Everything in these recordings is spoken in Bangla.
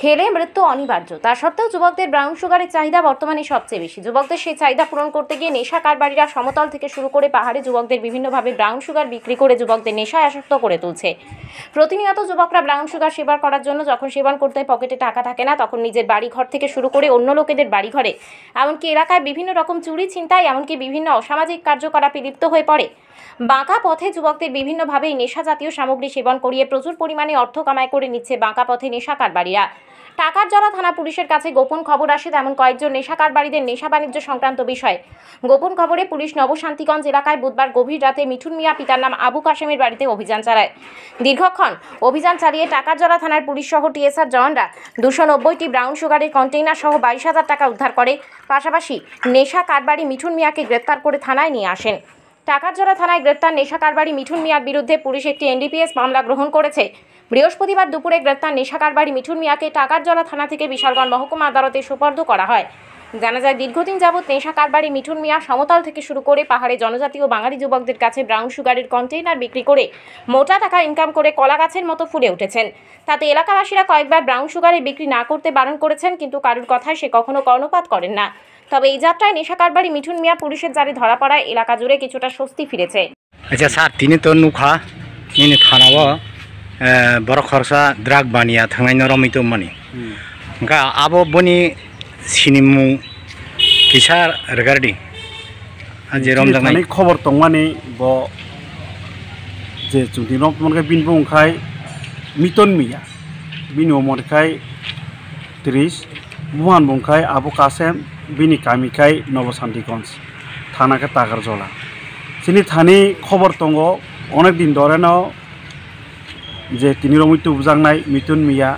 খেলে মৃত্যু অনিবার্য। তা সত্ত্বেও যুবকদের ব্রাউন সুগারের চাহিদা বর্তমানে সবচেয়ে বেশি। যুবকদের সেই চাহিদা পূরণ করতে গিয়ে নেশা কারবারিরা সমতল থেকে শুরু করে পাহাড়ে যুবকদের বিভিন্নভাবে ব্রাউন সুগার বিক্রি করে যুবকদের নেশায় আসক্ত করে তুলছে। প্রতিনিয়ত যুবকরা ব্রাউন সুগার সেবন করার জন্য যখন সেবন করতে পকেটে টাকা থাকে না, তখন নিজের বাড়িঘর থেকে শুরু করে অন্য লোকেদের বাড়িঘরে, এমনকি এলাকায় বিভিন্ন রকম চুরি ছিনতাই, এমনকি বিভিন্ন অসামাজিক কার্যকলাপে লিপ্ত হয়ে পড়ে। বাঁকা পথে যুবকদের বিভিন্নভাবে নেশা জাতীয় সামগ্রী সেবন করিয়ে প্রচুর পরিমাণে অর্থ কামাই করে নিচ্ছে বাঁকা পথে নেশা কারবারিরা। টাকারজলা থানা পুলিশের কাছে গোপন খবর আসে তেমন কয়েকজন নেশা কারবারিদের নেশা বাণিজ্য সংক্রান্ত বিষয়ে। গোপন খবরে পুলিশ নবশান্তিগঞ্জ এলাকায় বুধবার গভীর রাতে মিঠুন মিয়া পিতার নাম আবু কাশেমের বাড়িতে অভিযান চালায়। দীর্ঘক্ষণ অভিযান চালিয়ে টাকারজলা থানার পুলিশ সহ টিএসআর জওয়ানরা 290টি ব্রাউন সুগারের কন্টেইনার সহ 22,000 টাকা উদ্ধার করে। পাশাপাশি নেশা কারবারি মিঠুন মিয়াকে গ্রেপ্তার করে থানায় নিয়ে আসেন। টাকারজলা থানায় গ্রেপ্তার নেশা কারবারি মিঠুন মিয়ার বিরুদ্ধে পুলিশ একটি এনডিপিএস মামলা গ্রহণ করেছে। বৃহস্পতিবার দুপুরে গ্রেপ্তার নেশা কারবারি মিঠুন মিয়াকে টাকারজলা থানা থেকে বিশালগঞ্জ মহকুমা আদালতে সোপর্দ করা হয়। জানা যায়, দীর্ঘদিন যাবৎ নেশা কারবারি মিঠুন মিয়া সমতল থেকে শুরু করে পাহাড়ে জনজাতীয় বাঙালি যুবকদের কাছে ব্রাউন সুগারের কন্টেইনার বিক্রি করে মোটা টাকা ইনকাম করে কলা গাছের মতো ফুলে উঠেছেন। তাতে এলাকাবাসীরা কয়েকবার ব্রাউন সুগারের বিক্রি না করতে বারণ করেছেন, কিন্তু কারোর কথায় সে কখনো কর্ণপাত করেন না। তবে এই যাত্রায় নেশা কারবারি মিঠুন মিয়া পুলিশের জালে ধরা পড়ায় এলাকা জুড়ে কিছুটা স্বস্তি ফিরেছে। আচ্ছা স্যার, তিনি তো নুখা ইনি থানাব বড় খরচা দ্রাগ বানিয়া থাঙাই রমিত মানি আবো বনি সিনিমু কিসা রেগার্ডি যে রমজান খবর দं माने ब जे जुदि रमजान बिनबो ओंखाय मिटन मिया बिनि उमरखाय 30 बुहान बंखाय आबो कासेम बिनि कामिखाय नबशान्तिगंज थानाके टाकारजला सिनि थानि खबर दङ अनेक दिन धरेनो जे तिनि रमित बुजांनाय मिटन मिया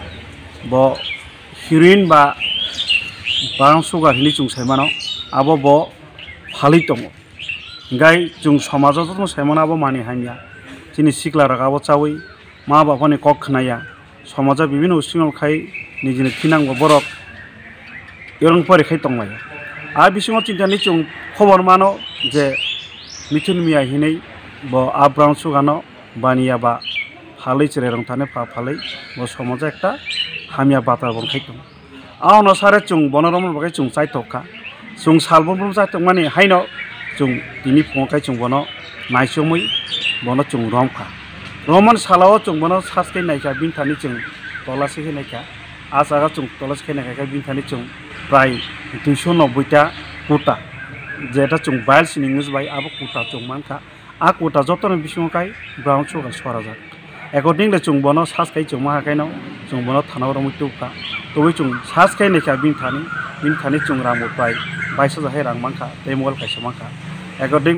ब हिरोइन बा ब्राउन सुगार हिनि जों सायमानो आबो ब फालि दङ गाय जों समाजाव जों सायमानाबो मानि हामिया दिनै सिख्ला रागाबो चावै मा बापानि कक खोनाया समाजा बिभिन्न उसुङावखाय निजिनो खिनांगौ बरक एरं परिखाय दंलायो आरो बिसिङाव चिन्तानि जों खबर मानो जे मिथुन मिया हिनै ब आ ब्राउन सुगानो बानिया बा फालै चिरायरं थाने फालै ब समाजा একটা हामिया बाता बंखाय दं आउनो सारे जों बनरमन बगाय जों चाइथका जों सालबन चाइथक माने हाइनो जों दिनै फुङावखाय जों बनो नायसमै बनो जों रमखा रमन सालाव जों बनो सासके नायखा बिनथानि जों तलासे होनायखा आजागा जों तलासे होनायखा बिनथानि जों प्राय 290टा कोटा जेटा जों बाइल सिनिंगस बाय आबो कोटा जों मानखा आ कोटा जतन बिसिङावखाय ब्राउन सुगार सराजा एकर्डिंगली जों बनो सासके जों माहाखायनो जों बनो थानाव रमितुखा तबै जों सासके नायखा बिनथानि जों रामो प्राय 22,000 रां मानखा बे मबाइल खायसे मानखा एकर्डिं